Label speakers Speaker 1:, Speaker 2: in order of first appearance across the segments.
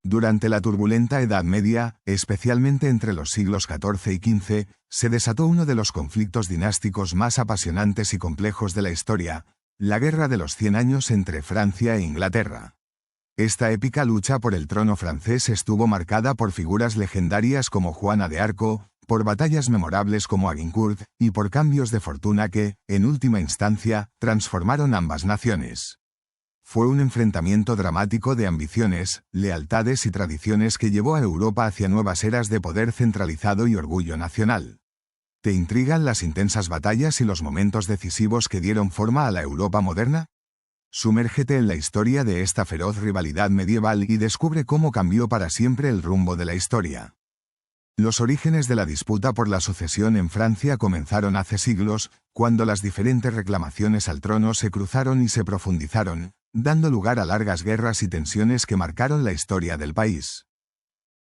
Speaker 1: Durante la turbulenta Edad Media, especialmente entre los siglos XIV y XV, se desató uno de los conflictos dinásticos más apasionantes y complejos de la historia, la Guerra de los 100 Años entre Francia e Inglaterra. Esta épica lucha por el trono francés estuvo marcada por figuras legendarias como Juana de Arco, por batallas memorables como Agincourt, y por cambios de fortuna que, en última instancia, transformaron ambas naciones. Fue un enfrentamiento dramático de ambiciones, lealtades y tradiciones que llevó a Europa hacia nuevas eras de poder centralizado y orgullo nacional. ¿Te intrigan las intensas batallas y los momentos decisivos que dieron forma a la Europa moderna? Sumérgete en la historia de esta feroz rivalidad medieval y descubre cómo cambió para siempre el rumbo de la historia. Los orígenes de la disputa por la sucesión en Francia comenzaron hace siglos, cuando las diferentes reclamaciones al trono se cruzaron y se profundizaron, dando lugar a largas guerras y tensiones que marcaron la historia del país.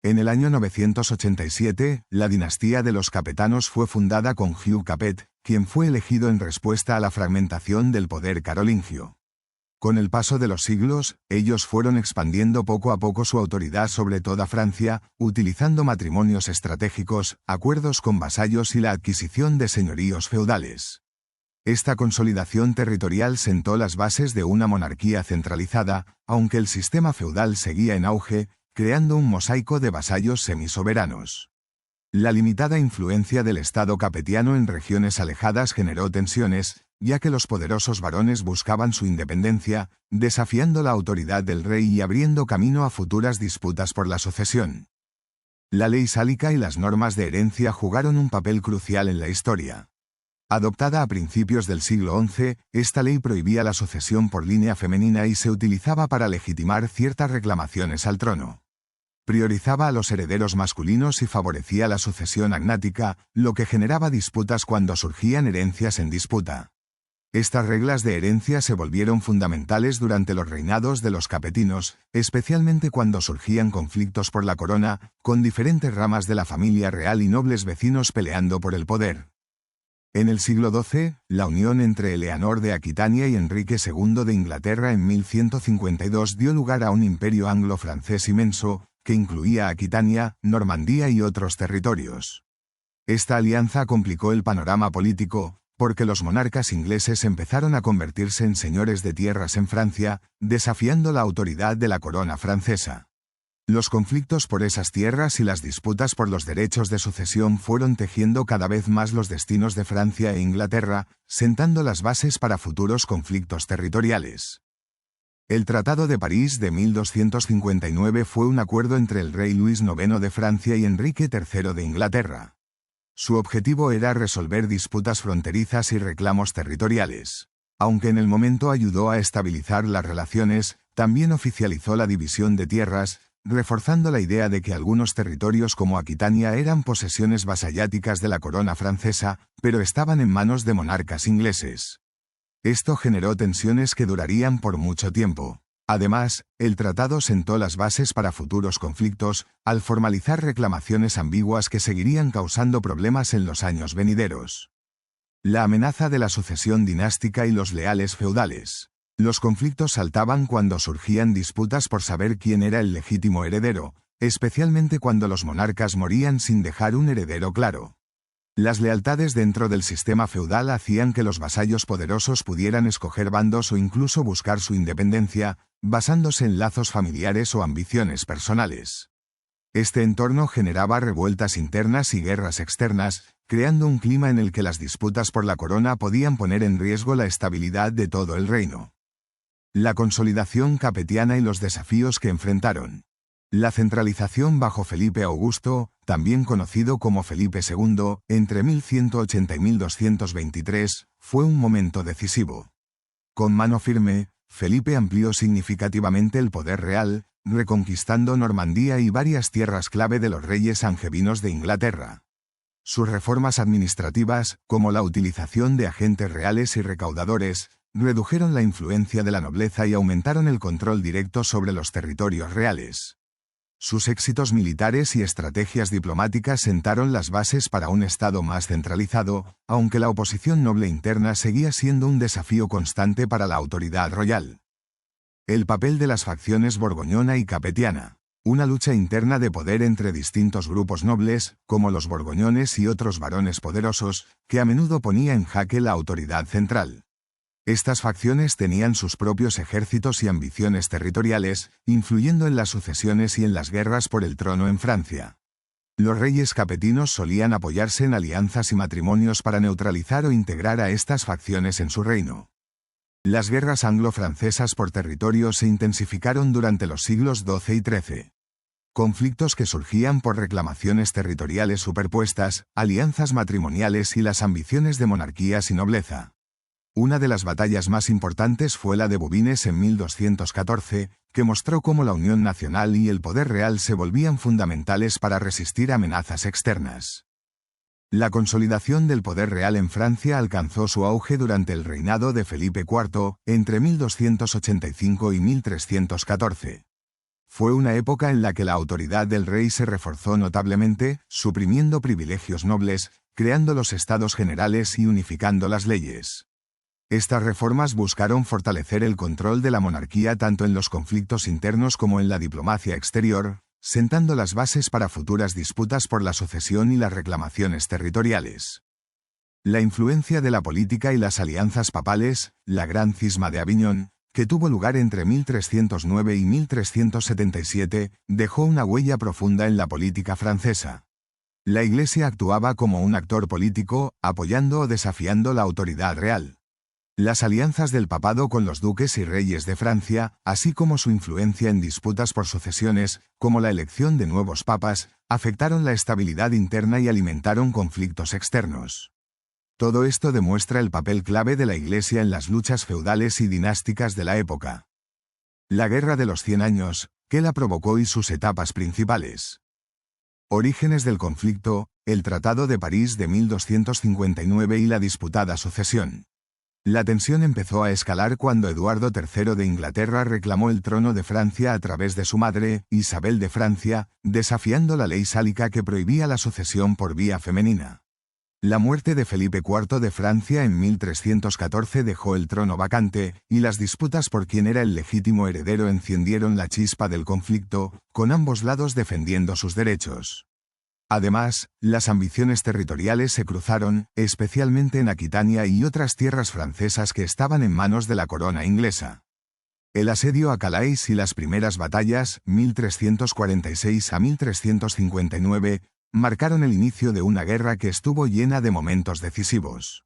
Speaker 1: En el año 987, la dinastía de los Capetanos fue fundada con Hugh Capet, quien fue elegido en respuesta a la fragmentación del poder carolingio. Con el paso de los siglos, ellos fueron expandiendo poco a poco su autoridad sobre toda Francia, utilizando matrimonios estratégicos, acuerdos con vasallos y la adquisición de señoríos feudales. Esta consolidación territorial sentó las bases de una monarquía centralizada, aunque el sistema feudal seguía en auge, creando un mosaico de vasallos semisoberanos. La limitada influencia del Estado capetiano en regiones alejadas generó tensiones, ya que los poderosos varones buscaban su independencia, desafiando la autoridad del rey y abriendo camino a futuras disputas por la sucesión. La ley sálica y las normas de herencia jugaron un papel crucial en la historia. Adoptada a principios del siglo XI, esta ley prohibía la sucesión por línea femenina y se utilizaba para legitimar ciertas reclamaciones al trono. Priorizaba a los herederos masculinos y favorecía la sucesión agnática, lo que generaba disputas cuando surgían herencias en disputa. Estas reglas de herencia se volvieron fundamentales durante los reinados de los capetinos, especialmente cuando surgían conflictos por la corona, con diferentes ramas de la familia real y nobles vecinos peleando por el poder. En el siglo XII, la unión entre Eleanor de Aquitania y Enrique II de Inglaterra en 1152 dio lugar a un imperio anglo-francés inmenso, que incluía Aquitania, Normandía y otros territorios. Esta alianza complicó el panorama político, porque los monarcas ingleses empezaron a convertirse en señores de tierras en Francia, desafiando la autoridad de la corona francesa. Los conflictos por esas tierras y las disputas por los derechos de sucesión fueron tejiendo cada vez más los destinos de Francia e Inglaterra, sentando las bases para futuros conflictos territoriales. El Tratado de París de 1259 fue un acuerdo entre el rey Luis IX de Francia y Enrique III de Inglaterra. Su objetivo era resolver disputas fronterizas y reclamos territoriales. Aunque en el momento ayudó a estabilizar las relaciones, también oficializó la división de tierras, reforzando la idea de que algunos territorios como Aquitania eran posesiones vasalláticas de la corona francesa, pero estaban en manos de monarcas ingleses. Esto generó tensiones que durarían por mucho tiempo. Además, el tratado sentó las bases para futuros conflictos, al formalizar reclamaciones ambiguas que seguirían causando problemas en los años venideros. La amenaza de la sucesión dinástica y los leales feudales. Los conflictos saltaban cuando surgían disputas por saber quién era el legítimo heredero, especialmente cuando los monarcas morían sin dejar un heredero claro. Las lealtades dentro del sistema feudal hacían que los vasallos poderosos pudieran escoger bandos o incluso buscar su independencia, basándose en lazos familiares o ambiciones personales. Este entorno generaba revueltas internas y guerras externas, creando un clima en el que las disputas por la corona podían poner en riesgo la estabilidad de todo el reino. La consolidación capetiana y los desafíos que enfrentaron. La centralización bajo Felipe Augusto, también conocido como Felipe II, entre 1180 y 1223, fue un momento decisivo. Con mano firme, Felipe amplió significativamente el poder real, reconquistando Normandía y varias tierras clave de los reyes angevinos de Inglaterra. Sus reformas administrativas, como la utilización de agentes reales y recaudadores, redujeron la influencia de la nobleza y aumentaron el control directo sobre los territorios reales. Sus éxitos militares y estrategias diplomáticas sentaron las bases para un Estado más centralizado, aunque la oposición noble interna seguía siendo un desafío constante para la autoridad royal. El papel de las facciones borgoñona y capetiana. Una lucha interna de poder entre distintos grupos nobles, como los borgoñones y otros varones poderosos, que a menudo ponía en jaque la autoridad central. Estas facciones tenían sus propios ejércitos y ambiciones territoriales, influyendo en las sucesiones y en las guerras por el trono en Francia. Los reyes capetinos solían apoyarse en alianzas y matrimonios para neutralizar o integrar a estas facciones en su reino. Las guerras anglo-francesas por territorio se intensificaron durante los siglos XII y XIII. Conflictos que surgían por reclamaciones territoriales superpuestas, alianzas matrimoniales y las ambiciones de monarquías y nobleza. Una de las batallas más importantes fue la de Bouvines en 1214, que mostró cómo la unión nacional y el poder real se volvían fundamentales para resistir amenazas externas. La consolidación del poder real en Francia alcanzó su auge durante el reinado de Felipe IV, entre 1285 y 1314. Fue una época en la que la autoridad del rey se reforzó notablemente, suprimiendo privilegios nobles, creando los estados generales y unificando las leyes. Estas reformas buscaron fortalecer el control de la monarquía tanto en los conflictos internos como en la diplomacia exterior, sentando las bases para futuras disputas por la sucesión y las reclamaciones territoriales. La influencia de la política y las alianzas papales, la Gran Cisma de Aviñón, que tuvo lugar entre 1309 y 1377, dejó una huella profunda en la política francesa. La Iglesia actuaba como un actor político, apoyando o desafiando la autoridad real. Las alianzas del papado con los duques y reyes de Francia, así como su influencia en disputas por sucesiones, como la elección de nuevos papas, afectaron la estabilidad interna y alimentaron conflictos externos. Todo esto demuestra el papel clave de la Iglesia en las luchas feudales y dinásticas de la época. La Guerra de los 100 años, ¿qué la provocó y sus etapas principales? Orígenes del conflicto, el Tratado de París de 1259 y la disputada sucesión. La tensión empezó a escalar cuando Eduardo III de Inglaterra reclamó el trono de Francia a través de su madre, Isabel de Francia, desafiando la ley sálica que prohibía la sucesión por vía femenina. La muerte de Felipe IV de Francia en 1314 dejó el trono vacante, y las disputas por quién era el legítimo heredero encendieron la chispa del conflicto, con ambos lados defendiendo sus derechos. Además, las ambiciones territoriales se cruzaron, especialmente en Aquitania y otras tierras francesas que estaban en manos de la corona inglesa. El asedio a Calais y las primeras batallas, 1346 a 1359, marcaron el inicio de una guerra que estuvo llena de momentos decisivos.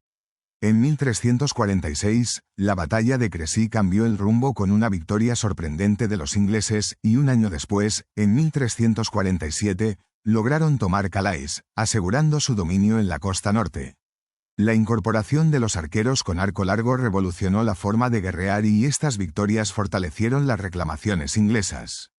Speaker 1: En 1346, la batalla de Crécy cambió el rumbo con una victoria sorprendente de los ingleses y un año después, en 1347, lograron tomar Calais, asegurando su dominio en la costa norte. La incorporación de los arqueros con arco largo revolucionó la forma de guerrear y estas victorias fortalecieron las reclamaciones inglesas.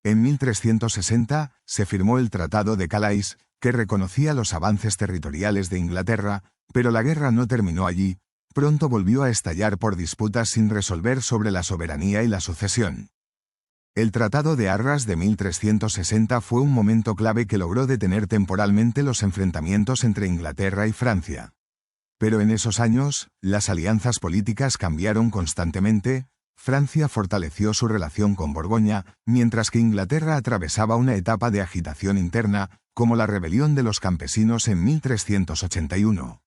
Speaker 1: En 1360, se firmó el Tratado de Calais, que reconocía los avances territoriales de Inglaterra, pero la guerra no terminó allí, pronto volvió a estallar por disputas sin resolver sobre la soberanía y la sucesión. El Tratado de Arras de 1360 fue un momento clave que logró detener temporalmente los enfrentamientos entre Inglaterra y Francia. Pero en esos años, las alianzas políticas cambiaron constantemente. Francia fortaleció su relación con Borgoña, mientras que Inglaterra atravesaba una etapa de agitación interna, como la rebelión de los campesinos en 1381.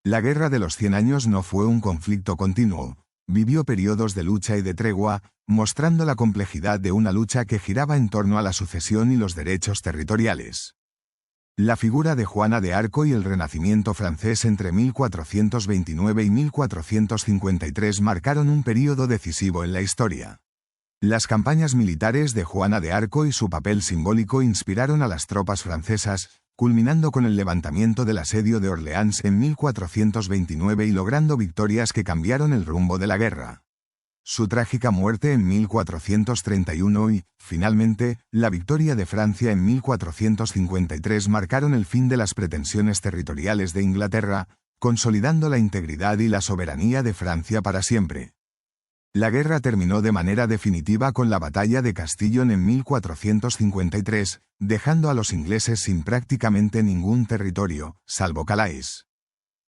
Speaker 1: La Guerra de los 100 años no fue un conflicto continuo. Vivió periodos de lucha y de tregua, mostrando la complejidad de una lucha que giraba en torno a la sucesión y los derechos territoriales. La figura de Juana de Arco y el Renacimiento francés entre 1429 y 1453 marcaron un período decisivo en la historia. Las campañas militares de Juana de Arco y su papel simbólico inspiraron a las tropas francesas, culminando con el levantamiento del asedio de Orleans en 1429 y logrando victorias que cambiaron el rumbo de la guerra. Su trágica muerte en 1431 y, finalmente, la victoria de Francia en 1453 marcaron el fin de las pretensiones territoriales de Inglaterra, consolidando la integridad y la soberanía de Francia para siempre. La guerra terminó de manera definitiva con la batalla de Castillon en 1453, dejando a los ingleses sin prácticamente ningún territorio, salvo Calais.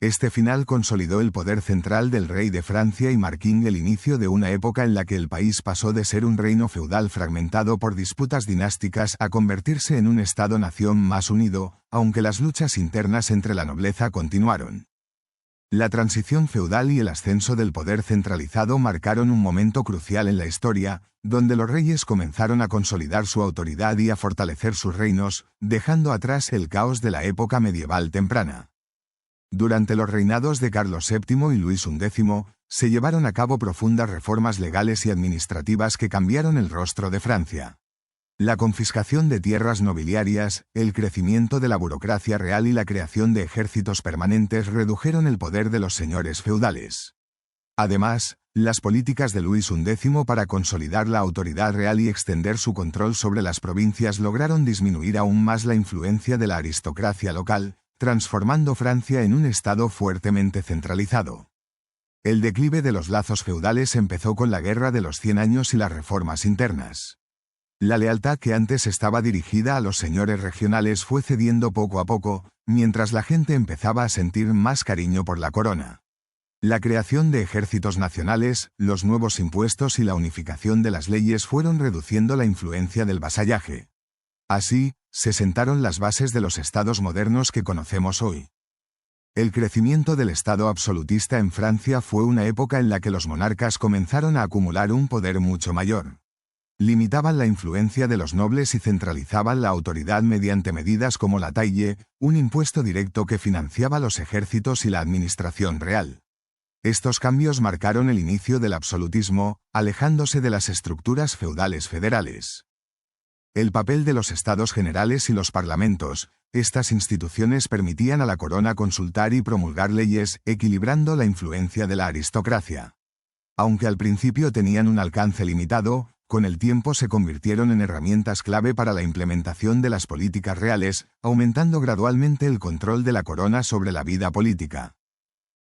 Speaker 1: Este final consolidó el poder central del rey de Francia y marcó el inicio de una época en la que el país pasó de ser un reino feudal fragmentado por disputas dinásticas a convertirse en un estado-nación más unido, aunque las luchas internas entre la nobleza continuaron. La transición feudal y el ascenso del poder centralizado marcaron un momento crucial en la historia, donde los reyes comenzaron a consolidar su autoridad y a fortalecer sus reinos, dejando atrás el caos de la época medieval temprana. Durante los reinados de Carlos VII y Luis XI, se llevaron a cabo profundas reformas legales y administrativas que cambiaron el rostro de Francia. La confiscación de tierras nobiliarias, el crecimiento de la burocracia real y la creación de ejércitos permanentes redujeron el poder de los señores feudales. Además, las políticas de Luis XI para consolidar la autoridad real y extender su control sobre las provincias lograron disminuir aún más la influencia de la aristocracia local, transformando Francia en un estado fuertemente centralizado. El declive de los lazos feudales empezó con la Guerra de los 100 años y las reformas internas. La lealtad que antes estaba dirigida a los señores regionales fue cediendo poco a poco, mientras la gente empezaba a sentir más cariño por la corona. La creación de ejércitos nacionales, los nuevos impuestos y la unificación de las leyes fueron reduciendo la influencia del vasallaje. Así, se sentaron las bases de los estados modernos que conocemos hoy. El crecimiento del Estado absolutista en Francia fue una época en la que los monarcas comenzaron a acumular un poder mucho mayor. Limitaban la influencia de los nobles y centralizaban la autoridad mediante medidas como la taille, un impuesto directo que financiaba los ejércitos y la administración real. Estos cambios marcaron el inicio del absolutismo, alejándose de las estructuras feudales federales. El papel de los estados generales y los parlamentos. Estas instituciones permitían a la corona consultar y promulgar leyes, equilibrando la influencia de la aristocracia. Aunque al principio tenían un alcance limitado, con el tiempo se convirtieron en herramientas clave para la implementación de las políticas reales, aumentando gradualmente el control de la corona sobre la vida política.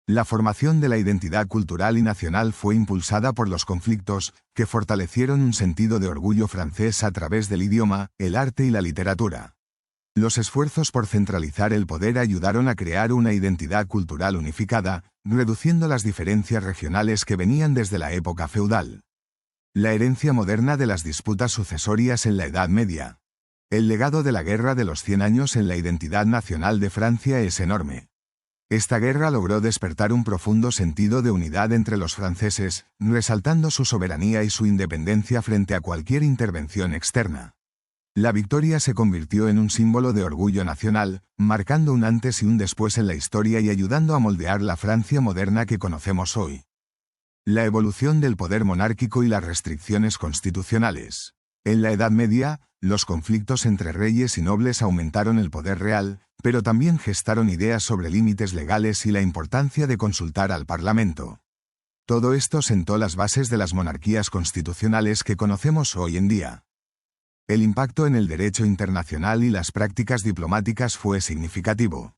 Speaker 1: La formación de la identidad cultural y nacional fue impulsada por los conflictos, que fortalecieron un sentido de orgullo francés a través del idioma, el arte y la literatura. Los esfuerzos por centralizar el poder ayudaron a crear una identidad cultural unificada, reduciendo las diferencias regionales que venían desde la época feudal. La herencia moderna de las disputas sucesorias en la Edad Media. El legado de la Guerra de los 100 años en la identidad nacional de Francia es enorme. Esta guerra logró despertar un profundo sentido de unidad entre los franceses, resaltando su soberanía y su independencia frente a cualquier intervención externa. La victoria se convirtió en un símbolo de orgullo nacional, marcando un antes y un después en la historia y ayudando a moldear la Francia moderna que conocemos hoy. La evolución del poder monárquico y las restricciones constitucionales. En la Edad Media, los conflictos entre reyes y nobles aumentaron el poder real, pero también gestaron ideas sobre límites legales y la importancia de consultar al Parlamento. Todo esto sentó las bases de las monarquías constitucionales que conocemos hoy en día. El impacto en el derecho internacional y las prácticas diplomáticas fue significativo.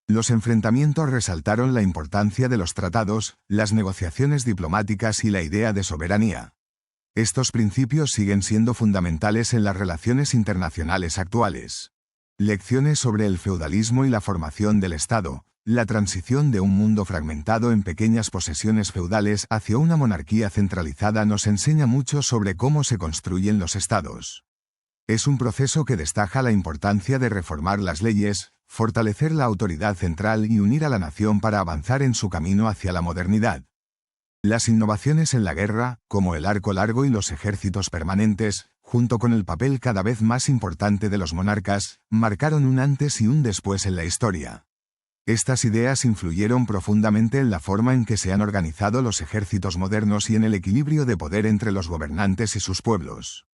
Speaker 1: Los enfrentamientos resaltaron la importancia de los tratados, las negociaciones diplomáticas y la idea de soberanía. Estos principios siguen siendo fundamentales en las relaciones internacionales actuales. Lecciones sobre el feudalismo y la formación del Estado. La transición de un mundo fragmentado en pequeñas posesiones feudales hacia una monarquía centralizada nos enseña mucho sobre cómo se construyen los estados. Es un proceso que destaca la importancia de reformar las leyes, fortalecer la autoridad central y unir a la nación para avanzar en su camino hacia la modernidad. Las innovaciones en la guerra, como el arco largo y los ejércitos permanentes, junto con el papel cada vez más importante de los monarcas, marcaron un antes y un después en la historia. Estas ideas influyeron profundamente en la forma en que se han organizado los ejércitos modernos y en el equilibrio de poder entre los gobernantes y sus pueblos.